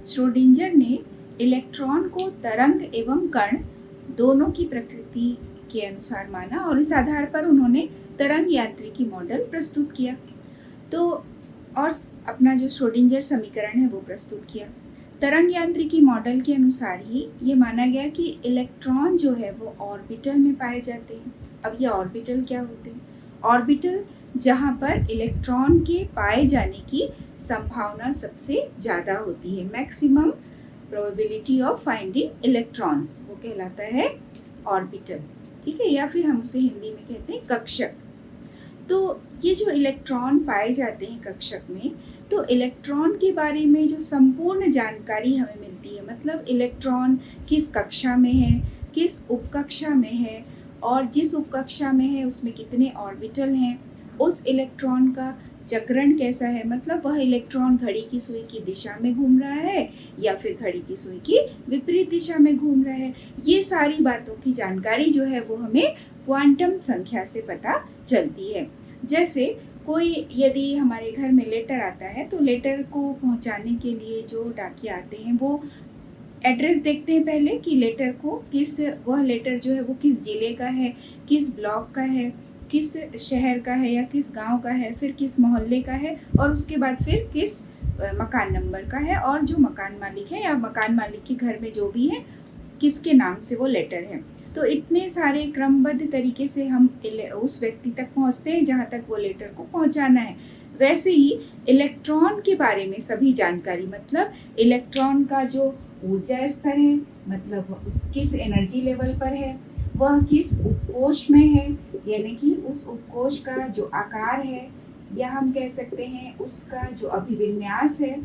Schrödinger ने electron को तरंग एवं कण दोनों की प्रकृति के अनुसार माना और इस आधार पर उन्होंने तरंग यांत्रिकी मॉडल प्रस्तुत किया। तो और अपना जो श्रोडिंजर समीकरण है वो प्रस्तुत किया। तरंग यांत्रिकी मॉडल के अनुसार ही ये माना गया कि इलेक्ट्रॉन जो है वो ऑर्बिटल में पाए जाते हैं। अब ये ऑर्बिटल क्या होते हैं? ऑर्बिटल जहाँ पर इलेक्ट्रॉन के पाए जाने की संभावना सबसे ज़्यादा होती है, maximum probability of finding electrons, वो कहलाता है ऑर्बिटल। ठीक है, या फिर हम उसे हिंदी में कहते हैं कक्षक। तो ये जो इलेक्ट्रॉन पाए जाते हैं कक्षक में, तो इलेक्ट्रॉन के बारे में जो संपूर्ण जानकारी हमें मिलती है, मतलब इलेक्ट्रॉन किस कक्षा में है, किस उपकक्षा में है और जिस उपकक्षा में है उसमें कितने ऑर्बिटल हैं, उस इलेक्ट्रॉन का चक्रण कैसा है, मतलब वह इलेक्ट्रॉन घड़ी की सुई की दिशा में घूम रहा है या फिर घड़ी की सुई की विपरीत दिशा में घूम रहा है। ये सारी बातों की जानकारी जो है वो हमें क्वांटम संख्या से पता चलती है। जैसे कोई यदि हमारे घर में लेटर आता है तो लेटर को पहुंचाने के लिए जो डाकिया आते हैं वो एड्रेस देखते हैं पहले कि लेटर को वह लेटर जो है वो किस जिले का है, किस ब्लॉक का है, किस शहर का है या किस गांव का है, फिर किस मोहल्ले का है और उसके बाद फिर किस मकान नंबर का है और जो मकान मालिक है या मकान मालिक के घर में जो भी है किसके नाम से वो लेटर है। तो इतने सारे क्रमबद्ध तरीके से हम उस व्यक्ति तक पहुंचते हैं जहां तक वो लेटर को पहुंचाना है। वैसे ही इलेक्ट्रॉन के बारे में सभी जानकारी, मतलब इलेक्ट्रॉन का जो ऊर्जा स्तर है, मतलब किस एनर्जी लेवल पर है, वह किस उपकोष में है, यानी कि उस उपकोष का जो आकार है या हम कह सकते हैं उसका जो अभिविन्यास है,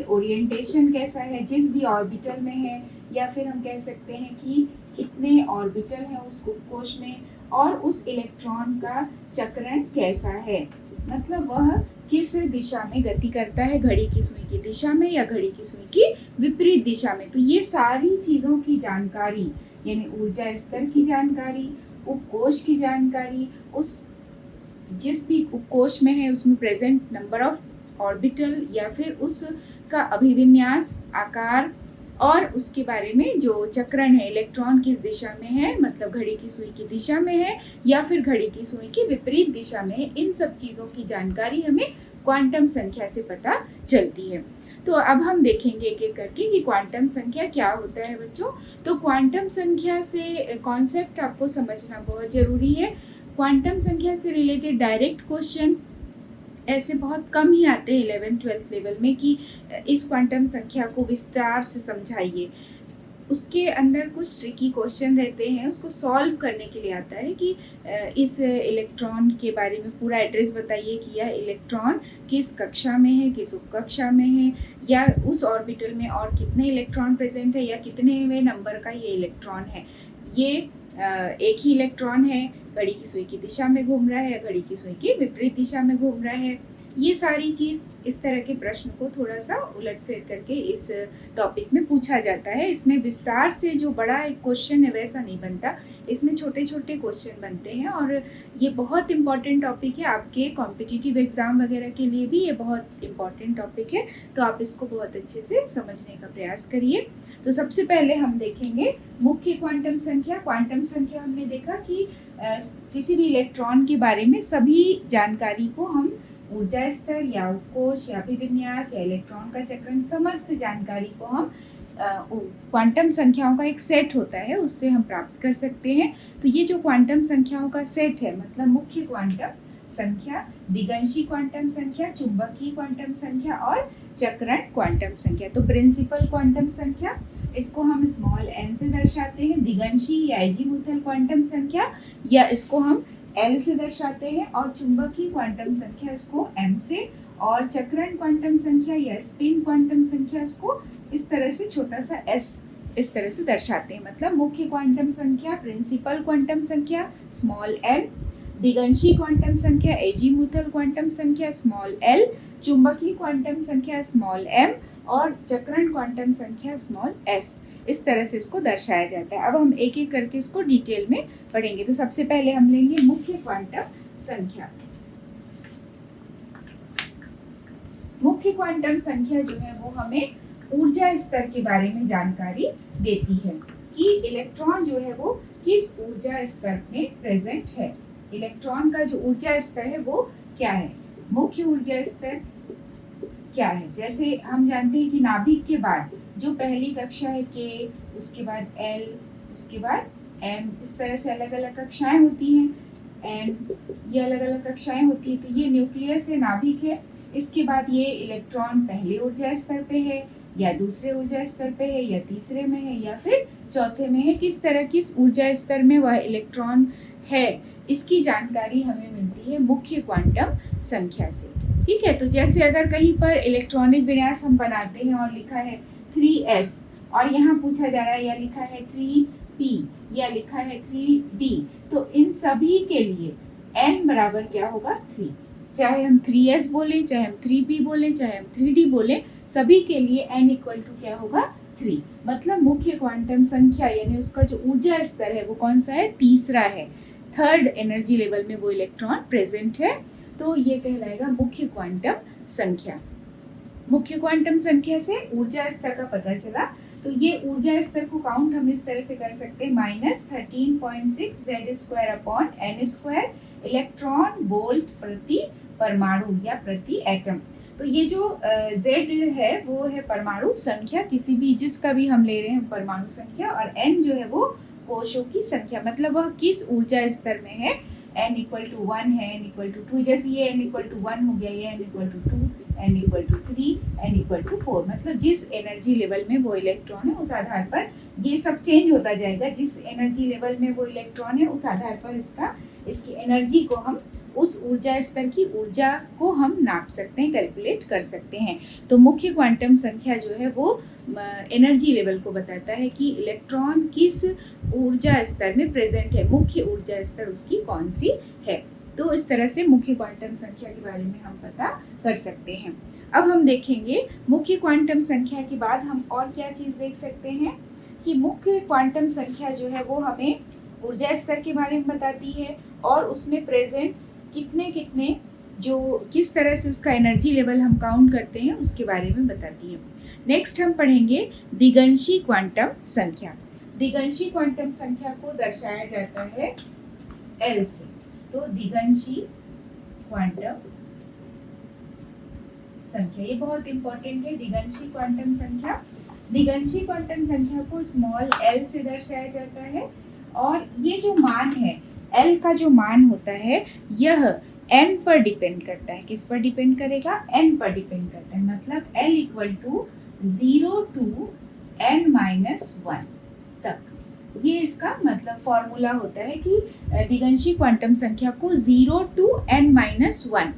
ओरिएंटेशन कैसा है जिस भी ऑर्बिटल में है, या फिर हम कह सकते हैं कि कितने ऑर्बिटल हैं उस उपकोष में और उस इलेक्ट्रॉन का चक्रण कैसा है, मतलब वह किस दिशा में गति करता है, घड़ी की सुई की दिशा में या घड़ी की सुई की विपरीत दिशा में। तो ये सारी चीज़ों की जानकारी, यानी ऊर्जा स्तर की जानकारी, उपकोष की जानकारी, उस जिस भी उपकोष में है उसमें प्रेजेंट नंबर ऑफ ऑर्बिटल या फिर उसका अभिविन्यास, आकार और उसके बारे में जो चक्रण है, इलेक्ट्रॉन किस दिशा में है, मतलब घड़ी की सुई की दिशा में है या फिर घड़ी की सुई की विपरीत दिशा में है, इन सब चीज़ों की जानकारी हमें क्वांटम संख्या से पता चलती है। तो अब हम देखेंगे एक एक करके कि क्वांटम संख्या क्या होता है बच्चों। तो क्वांटम संख्या से कॉन्सेप्ट आपको समझना बहुत ज़रूरी है। क्वांटम संख्या से रिलेटेड डायरेक्ट क्वेश्चन ऐसे बहुत कम ही आते हैं 11th-12th लेवल में कि इस क्वांटम संख्या को विस्तार से समझाइए। उसके अंदर कुछ ट्रिकी क्वेश्चन रहते हैं, उसको सॉल्व करने के लिए आता है कि इस इलेक्ट्रॉन के बारे में पूरा एड्रेस बताइए कि यह इलेक्ट्रॉन किस कक्षा में है, किस उपकक्षा में है, या उस ऑर्बिटल में और कितने इलेक्ट्रॉन प्रेजेंट है या कितने नंबर का ये इलेक्ट्रॉन है। ये एक ही इलेक्ट्रॉन है, घड़ी की सुई की दिशा में घूम रहा है या घड़ी की सुई की विपरीत दिशा में घूम रहा है। ये सारी चीज़, इस तरह के प्रश्न को थोड़ा सा उलट फेर करके इस टॉपिक में पूछा जाता है। इसमें विस्तार से जो बड़ा एक क्वेश्चन है वैसा नहीं बनता, इसमें छोटे छोटे क्वेश्चन बनते हैं और ये बहुत इम्पॉर्टेंट टॉपिक है आपके कॉम्पिटिटिव एग्ज़ाम वगैरह के लिए भी ये बहुत इम्पॉर्टेंट टॉपिक है। तो आप इसको बहुत अच्छे से समझने का प्रयास करिए। तो सबसे पहले हम देखेंगे मुख्य क्वांटम संख्या। क्वांटम संख्या हमने देखा कि किसी भी इलेक्ट्रॉन के बारे में सभी जानकारी को हम ऊर्जा स्तर या उपकोष या अभिविन्यास या इलेक्ट्रॉन का चक्रण, समस्त जानकारी को हम क्वांटम संख्याओं का एक सेट होता है उससे हम प्राप्त कर सकते हैं। तो ये जो क्वांटम संख्याओं का सेट है, मतलब मुख्य क्वांटम संख्या, दिगंशी क्वांटम संख्या, चुंबकीय क्वांटम संख्या और चक्रण क्वांटम संख्या। तो प्रिंसिपल क्वांटम संख्या, इसको हम स्मॉल n से दर्शाते हैं, दिगंशी या एजीमुथल क्वांटम संख्या या इसको हम L से दर्शाते हैं, और चुंबकीय क्वांटम संख्या इसको m से, और चक्रण क्वांटम संख्या या स्पिन क्वांटम संख्या इसको इस तरह से छोटा सा s इस तरह से दर्शाते हैं। मतलब मुख्य क्वांटम संख्या, प्रिंसिपल क्वांटम संख्या स्मॉल n, दिगंशी क्वांटम संख्या, एजीमुथल क्वांटम संख्या स्मॉल l, चुंबकीय क्वांटम संख्या स्मॉल m और चक्रण क्वांटम संख्या स्मॉल s। इस तरह से इसको दर्शाया जाता है। अब हम एक एक करके इसको डिटेल में पढ़ेंगे। तो सबसे पहले हम लेंगे मुख्य क्वांटम संख्या। मुख्य क्वांटम संख्या जो है वो हमें ऊर्जा स्तर के बारे में जानकारी देती है कि इलेक्ट्रॉन जो है वो किस ऊर्जा स्तर में प्रेजेंट है। इलेक्ट्रॉन का जो ऊर्जा स्तर है वो क्या है, मुख्य ऊर्जा स्तर क्या है। जैसे हम जानते हैं कि नाभिक के बाद जो पहली कक्षा है के, उसके बाद एल, उसके बाद एम, इस तरह से अलग अलग कक्षाएं होती हैं, एन, ये अलग अलग कक्षाएं होती है। तो ये न्यूक्लियस है, नाभिक है। इसके बाद ये इलेक्ट्रॉन पहले ऊर्जा स्तर पे है या दूसरे ऊर्जा स्तर पे है या तीसरे में है या फिर चौथे में है, किस ऊर्जा स्तर में वह इलेक्ट्रॉन है, इसकी जानकारी हमें मिलती है मुख्य क्वांटम संख्या से। ठीक है, तो जैसे अगर कहीं पर इलेक्ट्रॉनिक विन्यास हम बनाते हैं और लिखा है 3s और यहाँ पूछा जा रहा है या लिखा है 3p या लिखा है 3d, तो इन सभी के लिए n बराबर क्या होगा 3। चाहे हम 3s बोलें, चाहे हम 3p बोलें, चाहे हम 3d बोलें, सभी के लिए n इक्वल टू क्या होगा 3। मतलब मुख्य क्वांटम संख्या यानी उसका जो ऊर्जा स्तर है वो कौन सा है, तीसरा है। थर्ड एनर्जी लेवल में वो इलेक्ट्रॉन प्रेजेंट है, तो ये कहलाएगा मुख्य क्वांटम संख्या। मुख्य क्वांटम संख्या से ऊर्जा स्तर का पता चला। तो ये ऊर्जा स्तर को काउंट हम इस तरह से कर सकते हैं, -13.6 Z² n² इलेक्ट्रॉन वोल्ट प्रति परमाणु या प्रति एटम। तो ये जो Z है वो है परमाणु संख्या, किसी भी जिसका भी हम ले रहे हैं परमाणु संख्या, और n जो है वो कोशों की संख्या, मतलब वह किस ऊर्जा स्तर में है। n इक्वल टू 1 है, n इक्वल टू 2, जैसे ये n इक्वल टू 1 हो गया, ये n equal to 2, n equal to 3, n equal to 4, मतलब जिस एनर्जी लेवल में वो इलेक्ट्रॉन है उस आधार पर ये सब चेंज होता जाएगा। जिस एनर्जी लेवल में वो इलेक्ट्रॉन है उस आधार पर इसकी एनर्जी को हम, उस ऊर्जा स्तर की ऊर्जा को हम नाप सकते हैं, कैलकुलेट कर सकते हैं। तो मुख्य क्वांटम संख्या जो है वो एनर्जी लेवल को बताता है कि इलेक्ट्रॉन किस ऊर्जा स्तर में प्रेजेंट है, मुख्य ऊर्जा स्तर उसकी कौन सी है। तो इस तरह से मुख्य क्वांटम संख्या के बारे में हम पता कर सकते हैं। अब हम देखेंगे मुख्य क्वांटम संख्या के बाद हम और क्या चीज़ देख सकते हैं कि मुख्य क्वांटम संख्या जो है वो हमें ऊर्जा स्तर के बारे में बताती है और उसमें प्रेजेंट कितने जो किस तरह से उसका एनर्जी लेवल हम काउंट करते हैं उसके बारे में बताती है। नेक्स्ट हम पढ़ेंगे दिगंशी क्वांटम संख्या। दिगंशी क्वांटम संख्या को दर्शाया जाता है L से। तो दिगंशी क्वांटम संख्या ये बहुत इंपॉर्टेंट है। दिगंशी क्वांटम संख्या, दिगंशी क्वांटम संख्या को स्मॉल l से दर्शाया जाता है और ये जो मान है L का जो मान होता है यह n पर डिपेंड करता है। किस पर डिपेंड करेगा, n पर डिपेंड करता है। मतलब L equal to 0 to n-1 तक, ये इसका मतलब फॉर्मूला होता है कि दिगंशी क्वांटम संख्या को 0 to n-1,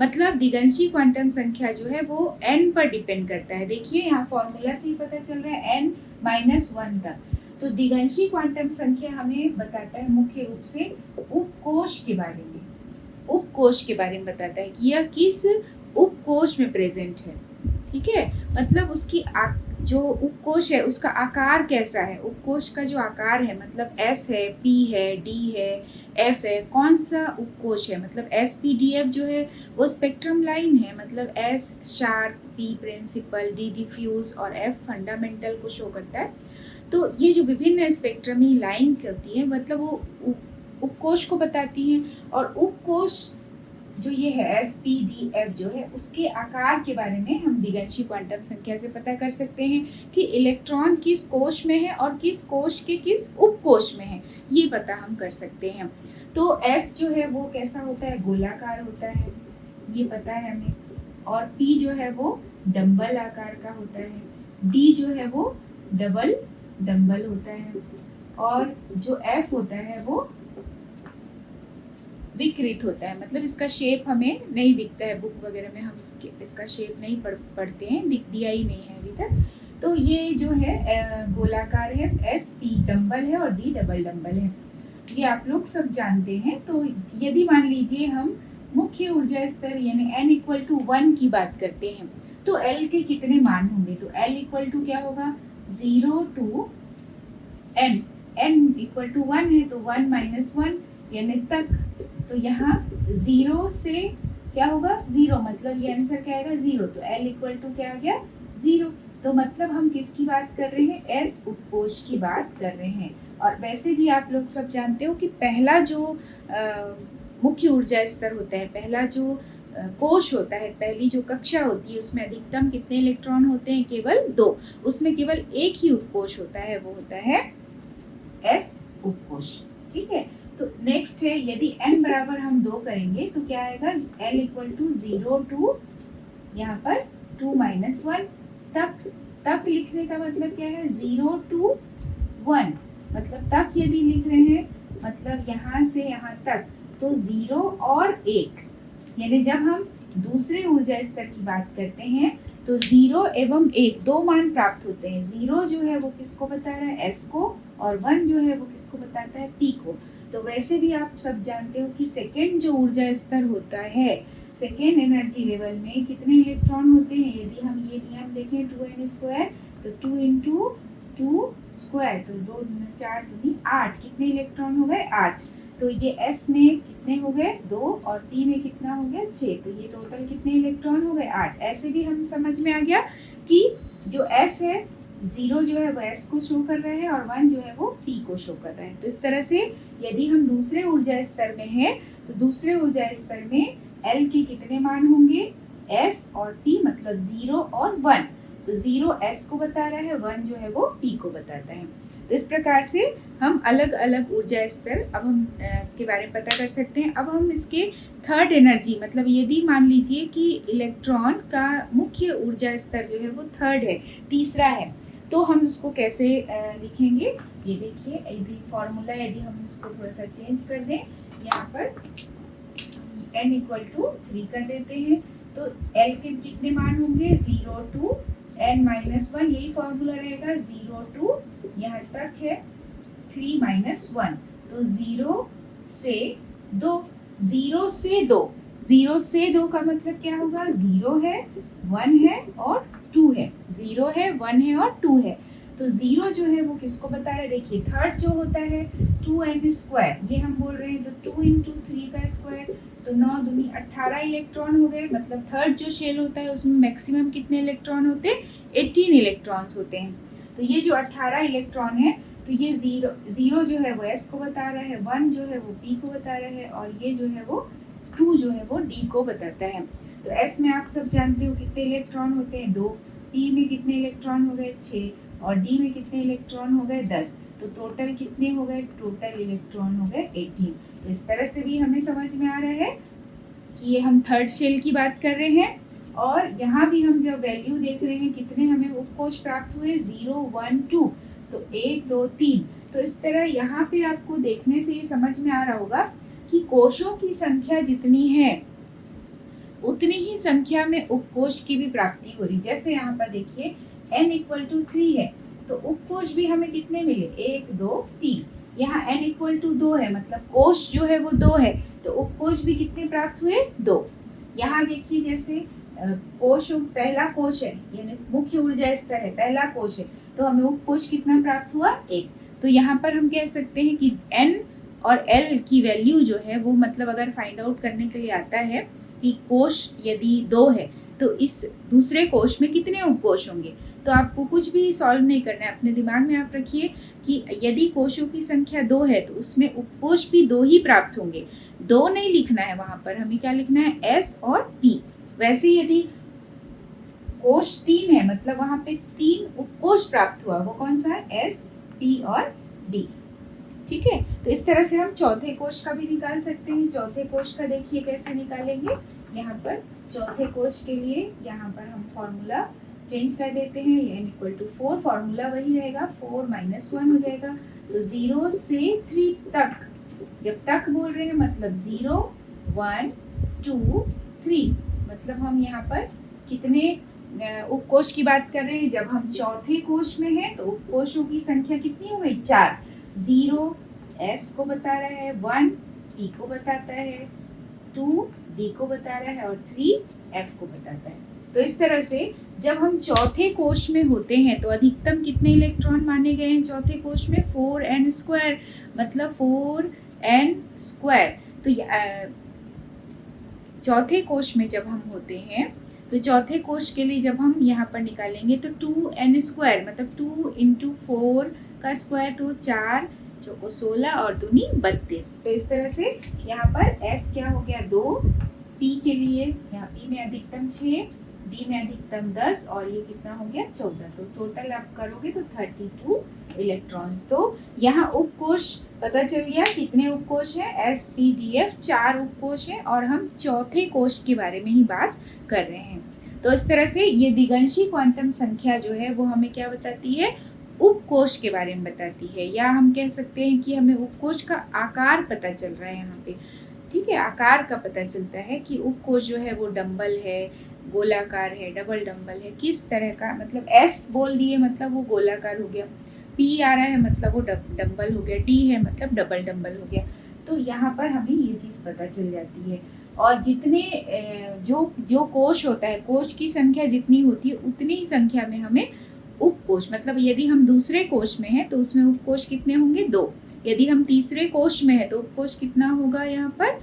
मतलब दिगंशी क्वांटम संख्या जो है वो n पर डिपेंड करता है। देखिए यहाँ फॉर्मूला से ही पता चल रहा है n-1 तक। तो दिगंशी क्वांटम संख्या हमें बताता है मुख्य रूप से उपकोष के बारे में, उपकोष के बारे में बताता है कि यह किस उपकोष में प्रेजेंट है। ठीक है, मतलब उसकी जो उपकोष है उसका आकार कैसा है, उपकोष का जो आकार है, मतलब S है, P है, D है, F है, कौन सा उपकोष है। मतलब SPDF जो है वो स्पेक्ट्रम लाइन है, मतलब S sharp, P principal, D diffuse और F फंडामेंटल को शो करता है। तो ये जो विभिन्न स्पेक्ट्रमी लाइन्स होती हैं मतलब वो उपकोष को बताती हैं। और उपकोष जो ये है SPDF जो है उसके आकार के बारे में हम दिगंशी क्वांटम संख्या से पता कर सकते हैं कि इलेक्ट्रॉन किस कोश में है और किस कोश के किस उपकोष में है, ये पता हम कर सकते हैं। तो S जो है वो कैसा होता है, गोलाकार होता है, ये पता है हमें। और P जो है वो डंबल आकार का होता है, D जो है वो डबल डंबल होता है, और जो F होता है वो विकृत होता है। मतलब इसका शेप हमें नहीं दिखता है, बुक वगैरह में हम इसका शेप नहीं पढ़ते हैं, दिया ही नहीं है अभी तक। तो ये जो है गोलाकार है, SP डंबल है और D डबल डंबल है, ये आप लोग सब जानते हैं। तो यदि मान लीजिए हम मुख्य ऊर्जा स्तर यानी n इक्वल टू 1 की बात करते हैं तो L के कितने मान होंगे। तो L इक्वल टू क्या होगा, 0 to n, n equal to 1 है तो 1-1 यानी तक। तो यहाँ 0 से क्या होगा, 0, मतलब ये आंसर क्या आएगा 0। तो L इक्वल टू क्या आ गया 0। तो मतलब हम किसकी बात कर रहे हैं, एस उपकोष की बात कर रहे हैं। और वैसे भी आप लोग सब जानते हो कि पहला जो मुख्य ऊर्जा स्तर होता है, पहला जो कोश होता है, पहली जो कक्षा होती है, उसमें अधिकतम कितने इलेक्ट्रॉन होते हैं, केवल 2। उसमें केवल एक ही उपकोष होता है, वो होता है एस उपकोष। ठीक है, तो नेक्स्ट है, यदि n बराबर हम 2 करेंगे तो क्या आएगा, L इक्वल टू 0 टू यहाँ पर 2 - 1 तक लिखने का मतलब क्या है, 0 to 1, मतलब तक यदि लिख रहे हैं, मतलब यहाँ से यहाँ तक, तो 0 और 1, यानी जब हम दूसरे ऊर्जा स्तर की बात करते हैं तो 0 एवं 1 दो मान प्राप्त होते हैं। 0 जो है वो किसको बता रहा है, S को, और 1 जो है वो किसको बताता है, P को। तो वैसे भी आप सब जानते हो कि सेकेंड जो ऊर्जा स्तर होता है, सेकेंड एनर्जी लेवल में कितने इलेक्ट्रॉन होते हैं, यदि हम ये नियम देखें 2n² तो 2 × 2 स्क्वायर, तो 2 × 4 = 8, कितने इलेक्ट्रॉन हो गए, 8। तो ये S में कितने हो गए, 2, और P में कितना हो गया, 6, तो ये टोटल कितने इलेक्ट्रॉन हो गए, 8। ऐसे भी हम समझ में आ गया कि जो S है, 0 जो है वो S को शो कर रहा है और 1 जो है वो P को शो कर रहा है। तो इस तरह से यदि हम दूसरे ऊर्जा स्तर में हैं तो दूसरे ऊर्जा स्तर में L के कितने मान होंगे, S और P, मतलब 0 और 1। तो 0 S को बता रहा है, 1 जो है वो P को बताता है। तो इस प्रकार से हम अलग अलग ऊर्जा स्तर अब हम के बारे में पता कर सकते हैं। अब हम इसके थर्ड एनर्जी, मतलब यदि मान लीजिए कि इलेक्ट्रॉन का मुख्य ऊर्जा स्तर जो है वो थर्ड है, तीसरा है, तो हम उसको कैसे लिखेंगे, ये देखिए, यदि फॉर्मूला यदि हम इसको थोड़ा सा चेंज कर दें, यहाँ पर n = 3 कर देते हैं, तो L के कितने मान होंगे, 0 to n - 1, यही फॉर्मूला रहेगा, 0 to यहाँ तक है 3 - 1, तो 0 से 2, 0 से 2, 0 से 2 का मतलब क्या होगा, 0 है, 1 है और 2 है, 0 है, 1 है और 2 है। तो 0 जो है वो किसको बता रहा है, देखिए थर्ड जो होता है 2n², ये हम बोल रहे हैं, तो 2 × 3 का स्क्वायर, तो 9 दूनी 18 इलेक्ट्रॉन हो गए। मतलब थर्ड जो शेल होता है उसमें मैक्सिमम कितने इलेक्ट्रॉन होते हैं, 18 इलेक्ट्रॉन्स होते हैं। तो ये जो 18 इलेक्ट्रॉन है, तो ये 0 जो है वो S को बता रहा है, 1 जो है वो P को बता रहा है, और ये जो है वो 2 जो है वो D को बताता है। तो S में आप सब जानते हो कितने इलेक्ट्रॉन होते हैं, 2, P में कितने इलेक्ट्रॉन हो गए, 6, और D में कितने इलेक्ट्रॉन हो गए, 10। तो टोटल कितने हो गए, टोटल इलेक्ट्रॉन हो गए 18। तो इस तरह से भी हमें समझ में आ रहा है कि ये हम थर्ड शेल की बात कर रहे हैं। और यहाँ भी हम जब वैल्यू देख रहे हैं कितने हमें उपकोष प्राप्त हुए, 0, 1, 2, तो 1, 2, 3। तो इस तरह यहाँ पे आपको देखने से ये समझ में आ रहा होगा कि कोशों की संख्या जितनी है उतनी ही संख्या में उपकोष की भी प्राप्ति हो रही। जैसे यहाँ पर देखिए n = 3 है, तो उपकोष भी हमें कितने मिले, 1, 2, 3। यहाँ n = 2 है, मतलब कोश जो है वो 2 है, तो उपकोष भी कितने प्राप्त हुए, 2। यहाँ देखिए जैसे कोश पहला कोश है, यानी मुख्य ऊर्जा स्तर है, पहला कोश है, तो हमें उपकोष कितना प्राप्त हुआ, 1। तो यहाँ पर हम कह सकते हैं कि n और L की वैल्यू जो है वो, मतलब अगर फाइंड आउट करने के लिए आता है कि कोश यदि 2 है तो इस दूसरे कोश में कितने उपकोष होंगे, तो आपको कुछ भी सॉल्व नहीं करना है, अपने दिमाग में आप रखिए कि यदि कोशों की संख्या 2 है तो उसमें उपकोष भी 2 ही प्राप्त होंगे। 2 नहीं लिखना है, वहां पर हमें क्या लिखना है, S और P। वैसे यदि कोश 3 है, मतलब वहां पे 3 उपकोष प्राप्त हुआ, वो कौन सा है, S, P और D। ठीक है, तो इस तरह से हम चौथे कोश का भी निकाल सकते हैं। चौथे कोश का देखिए कैसे निकालेंगे, यहाँ पर चौथे कोश के लिए यहाँ पर हम फॉर्मूला चेंज कर देते हैं, n = 4, फॉर्मूला वही रहेगा, 4 - 1 हो जाएगा। तो 0 से 3 तक, जब तक बोल रहे हैं मतलब 0, 1, 2, 3, मतलब हम यहाँ पर कितने उपकोष की बात कर रहे हैं, जब हम चौथे कोश में हैं तो उपकोषों की संख्या कितनी हो गई, 4। 0 S को बता रहा है, 1 P को बताता है, 2 D को बता रहा है और 3 F को बताता है। तो इस तरह से जब हम चौथे कोश में होते हैं तो अधिकतम कितने इलेक्ट्रॉन माने गए हैं चौथे कोश में, 4n², मतलब 4n²। तो चौथे कोश में जब हम होते हैं तो चौथे कोश के लिए जब हम यहाँ पर निकालेंगे तो 2n² मतलब 2 × 4 का स्क्वायर, तो 4 चौको 16 और दूनी 32। तो इस तरह से यहाँ पर s क्या हो गया 2, p के लिए यहाँ p में अधिकतम 6, d में अधिकतम 10 और ये कितना हो गया 14। तो टोटल आप करोगे तो 32 इलेक्ट्रॉन्स। तो यहाँ उपकोश पता चल गया कितने उपकोश है, s p d f 4 उपकोश है और हम चौथे कोश के बारे में ही बात कर रहे हैं। तो इस तरह से ये दिगंशी क्वांटम संख्या जो है वो हमें क्या बताती है, उपकोश के बारे में बताती है, या हम कह सकते हैं कि हमें उपकोश का आकार पता चल रहा है यहाँ पे। ठीक है, आकार का पता चलता है कि उपकोश जो है वो डंबल है, गोलाकार है, डबल डंबल है, किस तरह का, मतलब S बोल दिए मतलब वो गोलाकार हो गया, P आ रहा है मतलब वो डंबल हो गया, D है मतलब डबल डंबल हो गया। तो यहाँ पर हमें ये चीज़ पता चल जाती है। और जितने जो कोश होता है, कोश की संख्या जितनी होती है उतनी ही संख्या में हमें उपकोश, मतलब यदि हम दूसरे कोश में हैं तो उसमें उपकोश कितने होंगे 2, यदि हम तीसरे कोश में है तो उपकोश कितना होगा यहाँ पर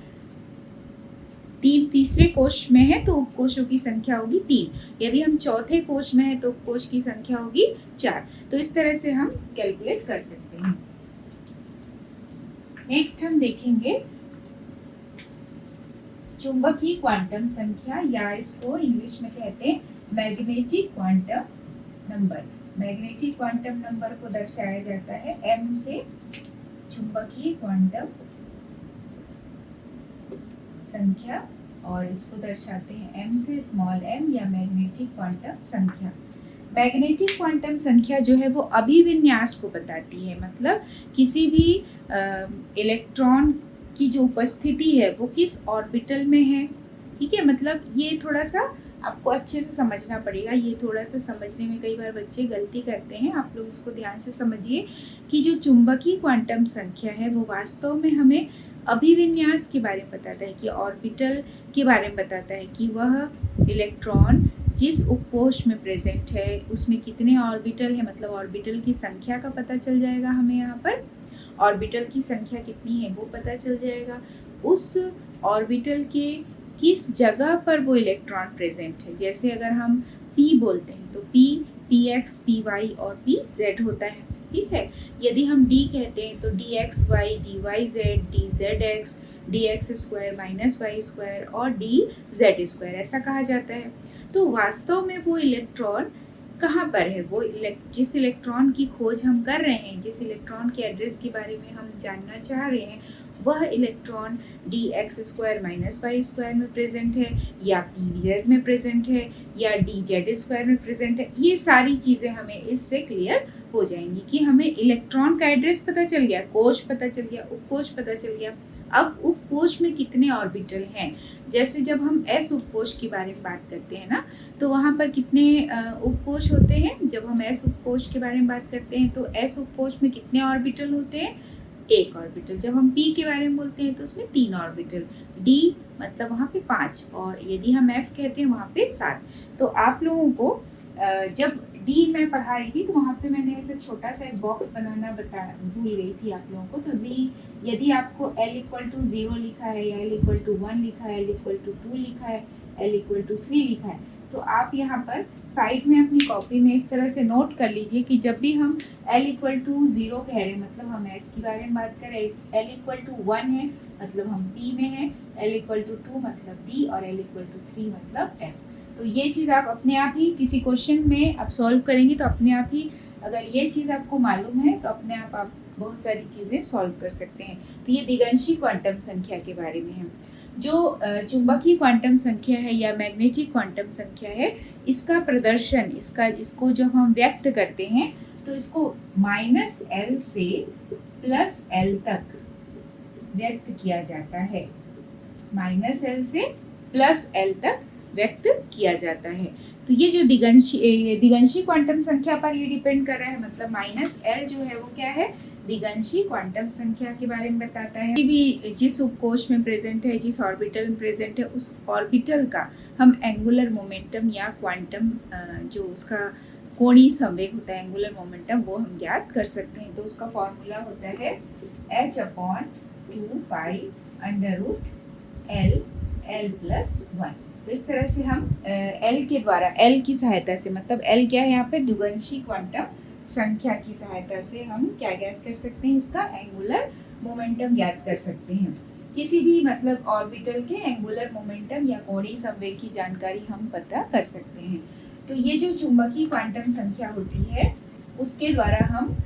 3, तीसरे कोश में है तो उपकोशों की संख्या होगी 3, यदि हम चौथे कोश में है तो उपकोश की संख्या होगी 4। तो इस तरह से हम कैलकुलेट कर सकते हैं। नेक्स्ट हम देखेंगे चुंबकीय क्वांटम संख्या, या इसको इंग्लिश में कहते हैं magnetic quantum number. Magnetic quantum number को दर्शाया जाता है m से, चुंबकीय क्वांटम संख्या, और इसको दर्शाते हैं m से स्मॉल m या मैग्नेटिक क्वांटम संख्या। मैग्नेटिक क्वांटम संख्या जो है वो अभिविन्यास को बताती है, मतलब किसी भी इलेक्ट्रॉन की जो उपस्थिति है वो किस ऑर्बिटल में है। ठीक है, मतलब ये थोड़ा सा आपको अच्छे से समझना पड़ेगा, ये थोड़ा सा समझने में कई बार बच्चे गलती करते हैं, आप लोग उसको ध्यान से समझिए कि जो चुंबकीय क्वांटम संख्या है वो वास्तव में हमें अभिविन्यास के बारे में बताता है, कि ऑर्बिटल के बारे में बताता है कि वह इलेक्ट्रॉन जिस उपकोश में प्रेजेंट है उसमें कितने ऑर्बिटल है, मतलब ऑर्बिटल की संख्या का पता चल जाएगा हमें, यहाँ पर ऑर्बिटल की संख्या कितनी है वो पता चल जाएगा, उस ऑर्बिटल के किस जगह पर वो इलेक्ट्रॉन प्रेजेंट है। जैसे अगर हम p बोलते हैं तो p px py और pz होता है। ठीक है, यदि हम d कहते हैं तो dxy dyz dzx dx² - y² और dz² ऐसा कहा जाता है। तो वास्तव में वो इलेक्ट्रॉन कहाँ पर है, वो जिस इलेक्ट्रॉन की खोज हम कर रहे हैं, जिस इलेक्ट्रॉन के एड्रेस के बारे में हम जानना चाह रहे हैं, वह इलेक्ट्रॉन dx² - y² में प्रेजेंट है, या pz में प्रेजेंट है, या dz² में प्रेजेंट है। ये सारी चीज़ें हमें इससे क्लियर हो जाएंगी कि हमें इलेक्ट्रॉन का एड्रेस पता चल गया, कोश पता चल गया, उपकोश पता चल गया। अब उपकोश में कितने ऑर्बिटल हैं, जैसे जब हम s उपकोश के बारे में बात करते हैं ना, तो वहाँ पर कितने उपकोश होते हैं। जब हम s उपकोश के बारे में बात करते हैं तो s उपकोश में कितने ऑर्बिटल होते हैं, 1 ऑर्बिटल। जब हम p के बारे में बोलते हैं तो उसमें 3 ऑर्बिटल, d मतलब वहाँ पे 5, और यदि हम f कहते हैं वहाँ पे 7। तो आप लोगों को जब d मैं पढ़ा रही थी तो वहाँ पे मैंने ऐसे छोटा सा एक बॉक्स बनाना भूल गई थी आप लोगों को। तो z, यदि आपको l = 0 लिखा है, या l = 1 लिखा है, l = 2 लिखा है, l = 3 लिखा है, तो आप यहाँ पर साइड में अपनी कॉपी में इस तरह से नोट कर लीजिए कि जब भी हम l = 0 कह रहे हैं मतलब हम s के बारे में बात कर रहे हैं, l = 1 है मतलब हम p में है, l = 2 मतलब d, और l = 3 मतलब f। तो ये चीज़ आप अपने आप ही किसी क्वेश्चन में आप सॉल्व करेंगे तो अपने आप ही, अगर ये चीज़ आपको मालूम है तो अपने आप बहुत सारी चीज़ें सॉल्व कर सकते हैं। तो ये दिगंशी क्वांटम संख्या के बारे में है। जो चुंबकीय क्वांटम संख्या है या मैग्नेटिक क्वांटम संख्या है, इसका प्रदर्शन, इसको जब हम व्यक्त करते हैं तो इसको -L से +L तक व्यक्त किया जाता है, -L से +L तक व्यक्त किया जाता है। तो ये जो दिगंशी क्वांटम संख्या पर ये डिपेंड कर रहा है, मतलब -L जो है वो क्या है, दिगंशी क्वांटम संख्या के बारे में बताता है। भी जिस उपकोश में प्रेजेंट है, जिस ऑर्बिटल में प्रेजेंट है, उस ऑर्बिटल का हम एंगुलर मोमेंटम या क्वांटम जो उसका कोणीय संवेग होता है, एंगुलर मोमेंटम, वो हम ज्ञात कर सकते हैं। तो उसका फॉर्मूला होता है h/2 π √L L + 1। तो इस तरह से हम एल के द्वारा, एल की सहायता से, मतलब एल क्या है यहाँ पे, द्विगंशी क्वांटम संख्या की सहायता से हम क्या ज्ञात कर सकते हैं, इसका एंगुलर मोमेंटम ज्ञात कर सकते हैं। किसी भी मतलब ऑर्बिटल के एंगुलर मोमेंटम या कोणीय संवेग की जानकारी हम पता कर सकते हैं। तो ये जो चुंबकीय क्वांटम संख्या होती है उसके द्वारा हम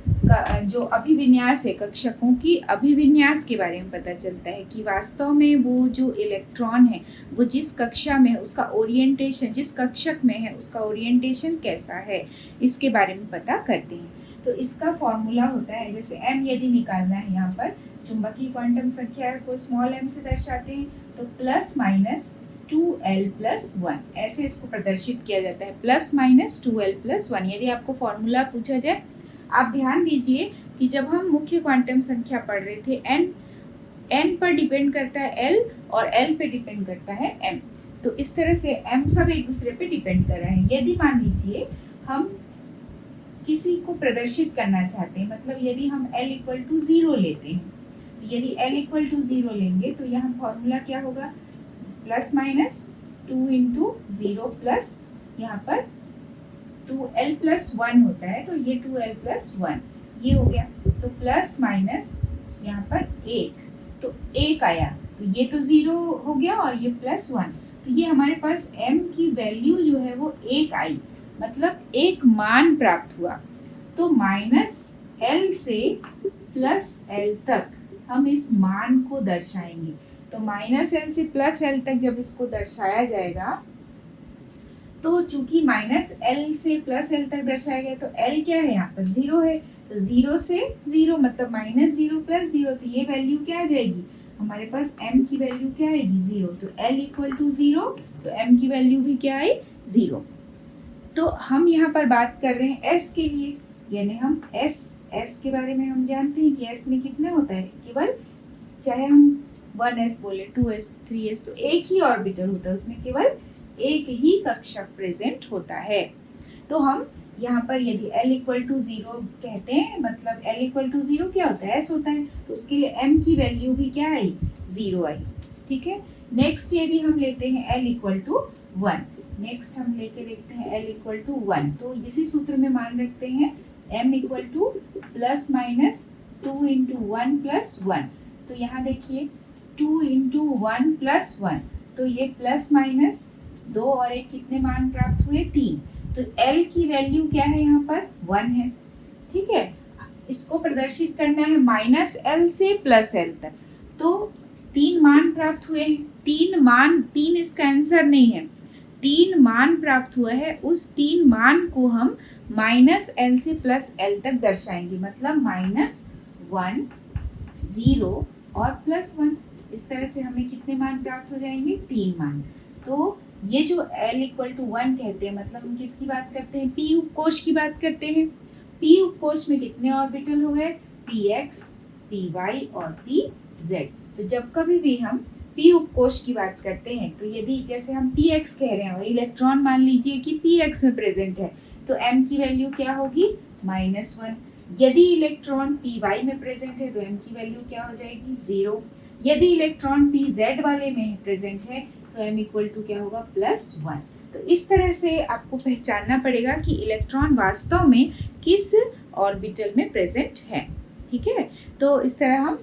जो अभिविन्यास है, कक्षकों की अभिविन्यास के बारे में पता चलता है कि वास्तव में वो जो इलेक्ट्रॉन है वो जिस कक्षा में, उसका ओरिएंटेशन, जिस कक्षक में है उसका ओरिएंटेशन कैसा है, इसके बारे में पता करते हैं। तो इसका फॉर्मूला होता है, जैसे m यदि निकालना है, यहाँ पर चुंबकीय क्वांटम संख्या को स्मॉल m से दर्शाते हैं, तो प्लस माइनस 2l+1 ऐसे इसको प्रदर्शित किया जाता है, प्लस माइनस 2l+1। यदि आपको फॉर्मूला पूछा जाए, आप ध्यान दीजिए कि जब हम मुख्य क्वांटम संख्या पढ़ रहे थे, n पर डिपेंड करता है l और l पे डिपेंड करता है m। तो इस तरह से m सब एक दूसरे पे डिपेंड कर रहे हैं। यदि मान लीजिए हम किसी को प्रदर्शित करना चाहते हैं, मतलब यदि हम l=0 लेते हैं, यदि l=0 लेंगे तो यहाँ फॉर्मूला क्या होगा, प्लस माइनस 2 × 0 प्लस यहाँ पर 2l+1 होता है, तो ये 2l+1 ये हो गया, तो प्लस माइनस यहाँ पर 1, तो 1 आया, तो ये तो 0 हो गया और ये +1, तो ये हमारे पास m की वैल्यू जो है वो 1 आई, मतलब एक मान प्राप्त हुआ। तो -l से +l तक हम इस मान को दर्शाएंगे। तो -l से +l तक जब इसको दर्शाया जाएगा, तो चूंकि -l से +l तक दर्शाया गया, तो l क्या है यहाँ पर 0 है, तो 0 से 0 मतलब -0 + 0, तो ये वैल्यू क्या आ जाएगी, हमारे पास m की वैल्यू क्या आएगी 0, तो l=0, तो m की वैल्यू भी क्या आई 0। तो हम यहाँ पर बात कर रहे हैं s के लिए, यानी हम s के बारे में हम जानते हैं कि s में कितने होता है, केवल चाहे हम 1s बोले, 2s, 3s, तो एक ही ऑर्बिटल होता है, उसमें केवल एक ही कक्षक प्रेजेंट होता है। तो हम यहाँ पर यदि l=0 कहते हैं, मतलब l=0 क्या होता है, s होता है, तो उसके लिए m की वैल्यू भी क्या आई 0 आई, ठीक है। नेक्स्ट यदि हम लेते हैं l=1, नेक्स्ट हम लेके देखते हैं l=1, तो इसी सूत्र में मान रखते हैं m = ±2 × 1 + 1, तो यहाँ देखिए 2 × 1 + 1, तो ये प्लस माइनस 2 और 1 कितने मान प्राप्त हुए 3, तो l की वैल्यू क्या है यहाँ पर 1 है, ठीक है। इसको प्रदर्शित करना है -l से +l तक, तो 3 मान प्राप्त हुए हैं, 3 इसका आंसर नहीं है, 3 मान प्राप्त हुआ है, उस 3 मान को हम -l से +l तक दर्शाएंगे, मतलब -1, 0 और +1, इस तरह से हमें कितने मान प्राप्त हो जाएंगे 3 मान। तो ये जो l=1 कहते हैं, मतलब हम किसकी बात करते हैं, p उपकोष की बात करते हैं। p उपकोष में कितने ऑर्बिटल हो गए, px, py और pz। तो जब कभी भी हम p उपकोष की बात करते हैं, तो यदि जैसे हम px कह रहे हैं और इलेक्ट्रॉन मान लीजिए कि px में प्रेजेंट है, तो m की वैल्यू क्या होगी -1। यदि इलेक्ट्रॉन py में प्रेजेंट है, तो m की वैल्यू क्या हो जाएगी 0। यदि इलेक्ट्रॉन pz वाले में प्रेजेंट है, तो m क्या होगा +1। तो इस तरह से आपको पहचानना पड़ेगा कि इलेक्ट्रॉन वास्तव में किस ऑर्बिटल में प्रेजेंट है, ठीक है। तो इस तरह हम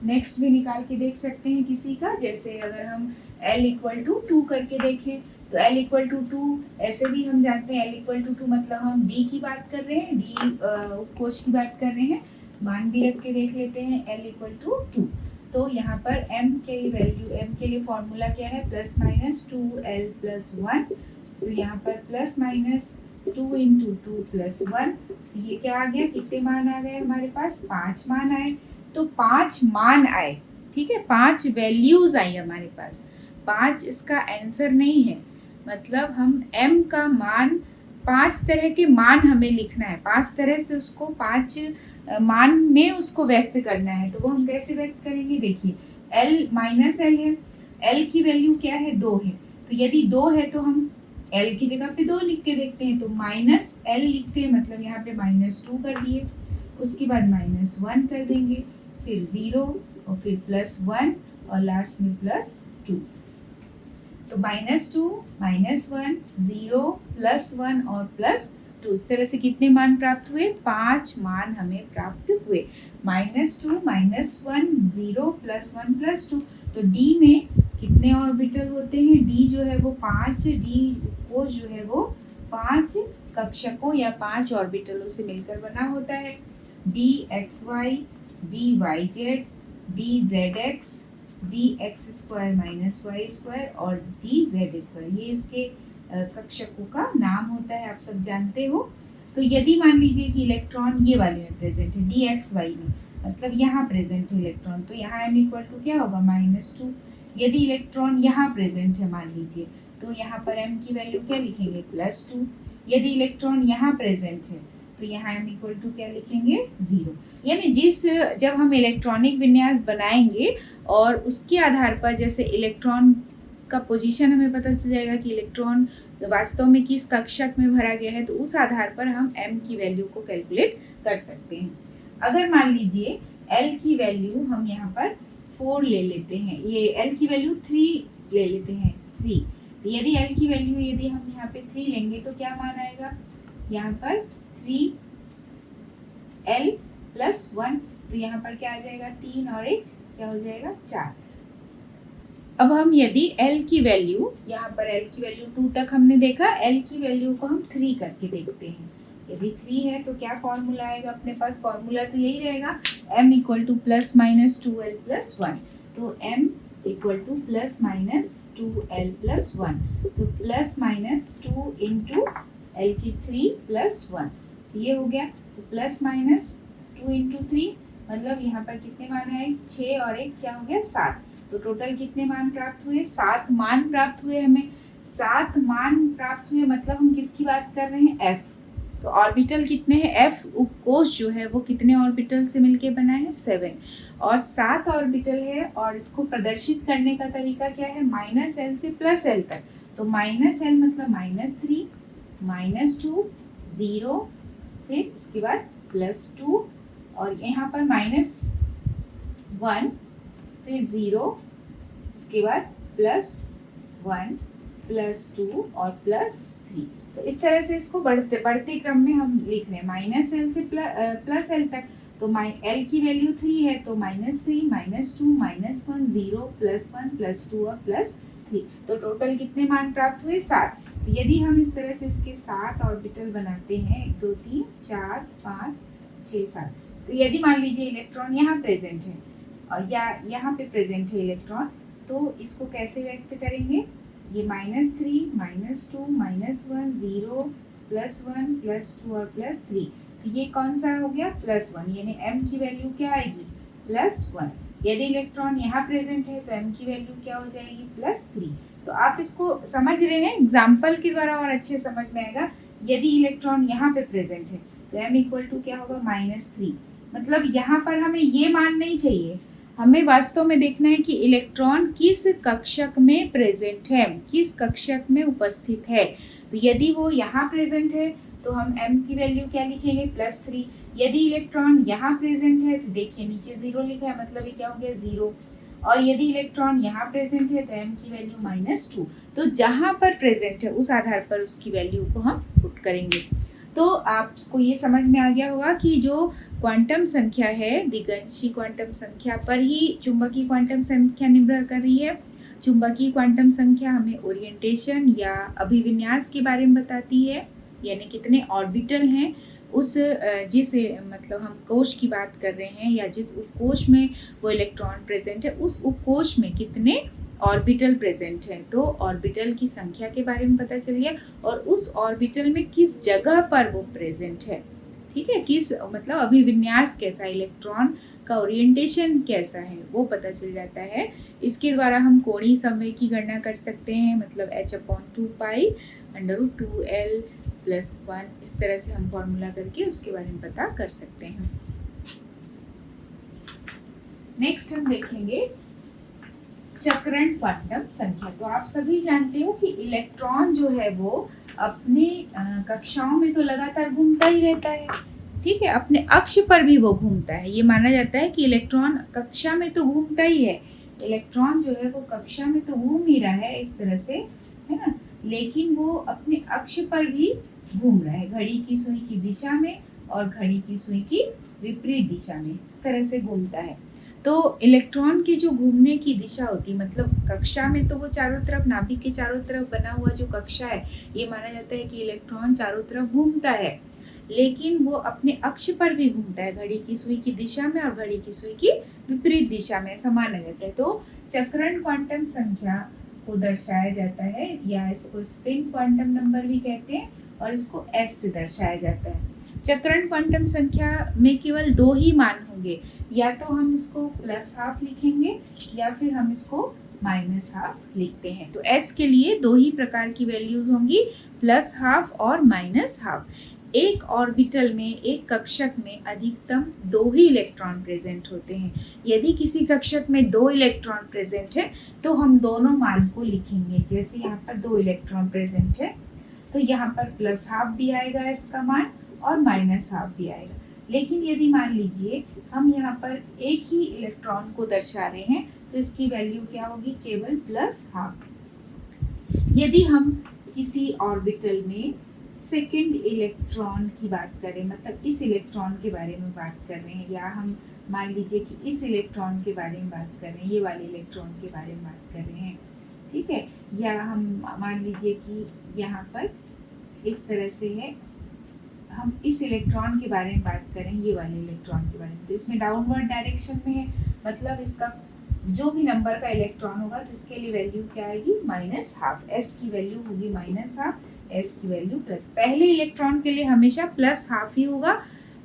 नेक्स्ट भी निकाल के देख सकते हैं किसी का, जैसे अगर हम l=2 करके देखें, तो l=2 ऐसे भी हम जानते हैं l=2 मतलब हम d की बात कर रहे हैं, d उपकोष की बात कर रहे हैं, मान भी रख के देख लेते हैं l=2। तो यहाँ पर m के वैल्यू, m के लिए फॉर्मूला क्या है, ±2l+1, तो यहाँ पर ±2 × 2 + 1, ये क्या आ गया, कितने मान आ गए हमारे पास 5 मान आए। तो 5 मान आए, ठीक है, 5 वैल्यूज आई हमारे पास, 5 इसका आंसर नहीं है, मतलब हम m का मान 5 तरह के मान हमें लिखना है, 5 तरह से उसको 5 मान में उसको व्यक्त करना है। तो वो हम कैसे व्यक्त करेंगे, देखिए l है, l की वैल्यू क्या है 2 है, तो यदि 2 है तो हम l की जगह पे 2 लिख के देखते हैं, तो -l लिखते हैं, मतलब यहाँ पे -2 कर दिए, उसके बाद -1 कर देंगे, फिर 0 और फिर +1 और लास्ट में +2। तो -2, -1, 0, +1 और +2, इस तरह से कितने मान प्राप्त हुए? 5 मान हमें प्राप्त हुए। -2, -1, 0, +1, +2। तो D में कितने ऑर्बिटल होते हैं? D जो है वो 5, D कोश जो है वो 5 कक्षकों या 5 ऑर्बिटलों से मिलकर बना होता है। dxy, dyz, dzx, dx² - y² और dz², ये इसके कक्षकों का नाम होता है, आप सब जानते हो। तो यदि मान लीजिए कि इलेक्ट्रॉन ये वाले में प्रेजेंट है, dxy में, मतलब यहाँ प्रेजेंट है इलेक्ट्रॉन, तो यहाँ m इक्वल टू क्या होगा? -2। यदि इलेक्ट्रॉन यहाँ प्रेजेंट है मान लीजिए, तो यहाँ पर m की वैल्यू क्या लिखेंगे? +2। यदि इलेक्ट्रॉन यहाँ प्रेजेंट है तो यहाँ m इक्वल टू क्या लिखेंगे? 0। यानी जब हम इलेक्ट्रॉनिक विन्यास बनाएंगे और उसके आधार पर जैसे इलेक्ट्रॉन का पोजीशन हमें पता चल जाएगा कि इलेक्ट्रॉन वास्तव में किस कक्षक में भरा गया है, तो उस आधार पर हम m की वैल्यू को कैलकुलेट कर सकते हैं। अगर मान लीजिए l की वैल्यू हम यहाँ पर 4 ले लेते हैं, ये l की वैल्यू 3 ले लेते हैं, 3। तो यदि l की वैल्यू यदि हम यहाँ पे 3 लेंगे तो क्या मान आएगा? यहाँ पर 3l + 1, तो यहाँ पर क्या आ जाएगा? 3 और 1 क्या हो जाएगा? 4। अब हम यदि l की वैल्यू, यहाँ पर l की वैल्यू 2 तक हमने देखा, l की वैल्यू को हम 3 करके देखते हैं। यदि 3 है तो क्या फॉर्मूला आएगा अपने पास? फॉर्मूला तो यही रहेगा, m इक्वल टू ±2l + 1। तो m इक्वल टू ±2l + 1, तो ±2 इंटू l की 3 + 1, ये हो गया। तो ±2 इंटू 3 मतलब यहाँ पर कितने मान आए? 6 और 1 क्या हो गया? 7। तो टोटल कितने मान प्राप्त हुए? 7 मान प्राप्त हुए हमें। 7 मान प्राप्त हुए मतलब हम किसकी बात कर रहे हैं? F। तो ऑर्बिटल कितने हैं? F उपकोश जो है वो कितने ऑर्बिटल से मिलके बना है? 7 और 7 ऑर्बिटल है, और इसको प्रदर्शित करने का तरीका क्या है? -l से +l तक। तो -l मतलब -3, -2, 0, फिर इसके बाद +2 और यहाँ पर -1, फिर 0, इसके बाद +1, +2 और +3। तो इस तरह से इसको बढ़ते क्रम में हम लिख रहे हैं, -l से +l तक। तो l की वैल्यू 3 है, तो -3, -2, -1, 0, +1, +2 और +3। तो टोटल कितने मान प्राप्त हुए? 7। तो यदि हम इस तरह से इसके 7 ऑर्बिटल बनाते हैं, 1, 2, 3, 4, 5, 6, 7, तो यदि मान लीजिए इलेक्ट्रॉन यहाँ प्रेजेंट है और या यहाँ पे प्रेजेंट है इलेक्ट्रॉन, तो इसको कैसे व्यक्त करेंगे? ये -3, -2, -1, 0, +1, +2 और +3। तो ये कौन सा हो गया? +1, यानी m की वैल्यू क्या आएगी? +1। यदि इलेक्ट्रॉन यहाँ प्रेजेंट है तो m की वैल्यू क्या हो जाएगी? +3। तो आप इसको समझ रहे हैं, एग्जाम्पल के द्वारा और अच्छे समझ में आएगा। यदि इलेक्ट्रॉन यहाँ पे प्रेजेंट है तो m इक्वल टू क्या होगा? -3। मतलब यहाँ पर हमें ये मान नहीं चाहिए, हमें वास्तव में देखना है कि इलेक्ट्रॉन किस कक्षक में प्रेजेंट है, किस कक्षक में उपस्थित है। तो यदि वो यहाँ प्रेजेंट है तो हम m की वैल्यू क्या लिखेंगे? +3। यदि इलेक्ट्रॉन यहाँ प्रेजेंट है तो देखिए नीचे 0 लिखा है, मतलब ये क्या हो गया? 0। और यदि इलेक्ट्रॉन यहाँ प्रेजेंट है तो m की वैल्यू -2। तो जहाँ पर प्रेजेंट है उस आधार पर उसकी वैल्यू को हम पुट करेंगे। तो आपको ये समझ में आ गया होगा कि जो क्वांटम संख्या है, दिगंशी क्वांटम संख्या पर ही चुंबकीय क्वांटम संख्या निर्भर कर रही है। चुंबकीय क्वांटम संख्या हमें ओरिएंटेशन या अभिविन्यास के बारे में बताती है, यानी कितने ऑर्बिटल हैं उस जिस मतलब हम कोश की बात कर रहे हैं या जिस उपकोश में वो इलेक्ट्रॉन प्रेजेंट है, उस उपकोश में कितने ऑर्बिटल प्रेजेंट है। तो ऑर्बिटल की संख्या के बारे में पता चल गया और उस ऑर्बिटल में किस जगह पर वो प्रेजेंट है, ठीक है, किस मतलब अभिविन्यास कैसा, इलेक्ट्रॉन का ओरिएंटेशन कैसा है वो पता चल जाता है। इसके द्वारा हम कोणीय संवेग की गणना कर सकते हैं, मतलब h/2π √2l + 1, इस तरह से हम फॉर्मूला करके उसके बारे में पता कर सकते हैं। नेक्स्ट हम देखेंगे चक्रण क्वांटम संख्या। तो आप सभी जानते हो कि इलेक्ट्रॉन जो है वो अपने कक्षाओं में तो लगातार घूमता ही रहता है, ठीक है, अपने अक्ष पर भी वो घूमता है। ये माना जाता है कि इलेक्ट्रॉन कक्षा में तो घूमता ही है, इलेक्ट्रॉन जो है वो कक्षा में तो घूम ही रहा है इस तरह से, है ना, लेकिन वो अपने अक्ष पर भी घूम रहा है, घड़ी की सुई की दिशा में और घड़ी की सुई की विपरीत दिशा में, इस तरह से घूमता है। तो इलेक्ट्रॉन की जो घूमने की दिशा होती है, मतलब कक्षा में तो वो चारों तरफ, नाभिक के चारों तरफ बना हुआ जो कक्षा है, ये माना जाता है कि इलेक्ट्रॉन चारों तरफ घूमता है, लेकिन वो अपने अक्ष पर भी घूमता है, घड़ी की सुई की दिशा में और घड़ी की सुई की विपरीत दिशा में, ऐसा माना जाता है। तो चक्रण क्वांटम संख्या को दर्शाया जाता है, या इसको स्पिन क्वांटम नंबर भी कहते हैं, और इसको S से दर्शाया जाता है। चक्रण क्वांटम संख्या में केवल 2 ही मान होंगे, या तो हम इसको +½ लिखेंगे या फिर हम इसको -½ लिखते हैं। तो S के लिए 2 ही प्रकार की वैल्यूज होंगी, +½ और -½ एक ऑर्बिटल में, एक कक्षक में अधिकतम 2 ही इलेक्ट्रॉन प्रेजेंट होते हैं। यदि किसी कक्षक में 2 इलेक्ट्रॉन प्रेजेंट है तो हम दोनों मान को लिखेंगे। जैसे यहाँ पर 2 इलेक्ट्रॉन प्रेजेंट है तो यहाँ पर +½ भी आएगा इसका मान और -½ भी आएगा। लेकिन यदि मान लीजिए हम यहाँ पर एक ही इलेक्ट्रॉन को दर्शा रहे हैं तो इसकी वैल्यू क्या होगी, केवल +½ यदि हम किसी ऑर्बिटल में सेकेंड इलेक्ट्रॉन की बात करें, मतलब इस इलेक्ट्रॉन के बारे में बात कर रहे हैं, या हम मान लीजिए कि इस इलेक्ट्रॉन के बारे में बात कर रहे हैं, ये वाले इलेक्ट्रॉन के बारे में बात कर रहे हैं, ठीक है, या हम मान लीजिए कि यहाँ पर इस तरह से है, हम इस इलेक्ट्रॉन के बारे में बात करें, ये वाले इलेक्ट्रॉन के बारे में, तो इसमें डाउनवर्ड डायरेक्शन में है, मतलब इसका जो भी नंबर का इलेक्ट्रॉन होगा तो इसके लिए वैल्यू क्या आएगी, -½ S की वैल्यू होगी -½ S की वैल्यू प्लस, पहले इलेक्ट्रॉन के लिए हमेशा +½ ही होगा,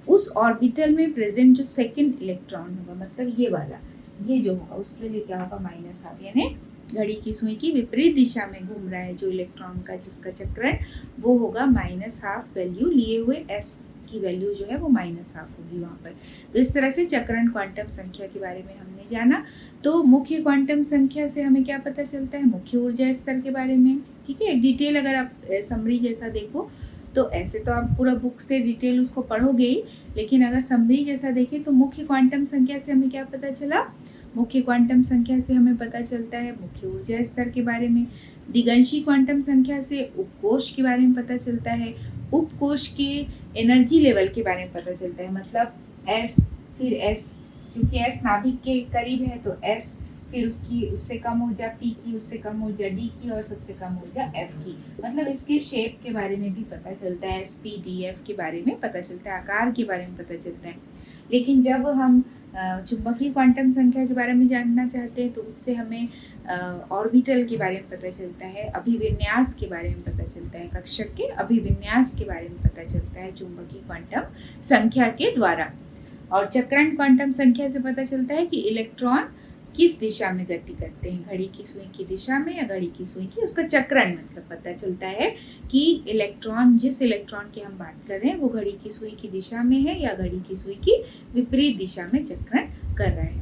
उस ऑर्बिटल में प्रेजेंट जो सेकंड इलेक्ट्रॉन होगा, मतलब ये वाला, ये जो होगा उसके लिए क्या होगा, -½ यानी घड़ी की सुई की विपरीत दिशा में घूम रहा है जो इलेक्ट्रॉन का, जिसका चक्रण, वो होगा -½ वैल्यू लिए हुए, S की वैल्यू जो है वो -½ होगी वहाँ पर। तो इस तरह से चक्रण क्वांटम संख्या के बारे में हमने जाना। तो मुख्य क्वांटम संख्या से हमें क्या पता चलता है, मुख्य ऊर्जा स्तर के बारे में, ठीक है। एक डिटेल अगर आप समरी जैसा देखो तो ऐसे तो आप पूरा बुक से डिटेल उसको पढ़ोगे ही, लेकिन अगर समरी जैसा देखें तो मुख्य क्वांटम संख्या से हमें क्या पता चला, मुख्य क्वांटम संख्या से हमें पता चलता है मुख्य ऊर्जा स्तर के बारे में। दिगंशी क्वांटम संख्या से उपकोष के बारे में पता चलता है, उपकोष के एनर्जी लेवल के बारे में पता चलता है, मतलब S, फिर S, क्योंकि S नाभिक के करीब है तो S, फिर उससे कम ऊर्जा P की, उससे कम ऊर्जा D की और सबसे कम ऊर्जा F की, मतलब इसके शेप के बारे में भी पता चलता है, SPDF के बारे में पता चलता है, आकार के बारे में पता चलता है। लेकिन जब हम चुंबकीय क्वांटम संख्या के बारे में जानना चाहते हैं तो उससे हमें ऑर्बिटल के बारे में पता चलता है, अभिविन्यास के बारे में पता चलता है, कक्षक के अभिविन्यास के बारे में पता चलता है चुंबकीय क्वांटम संख्या के द्वारा। और चक्रण क्वांटम संख्या से पता चलता है कि इलेक्ट्रॉन किस दिशा में गति करते हैं, घड़ी की सुई की दिशा में या घड़ी की सुई की, उसका चक्रण, मतलब पता चलता है कि इलेक्ट्रॉन, जिस इलेक्ट्रॉन की हम बात कर रहे हैं वो घड़ी की सुई की दिशा में है या घड़ी की सुई की विपरीत दिशा में चक्रण कर रहा है।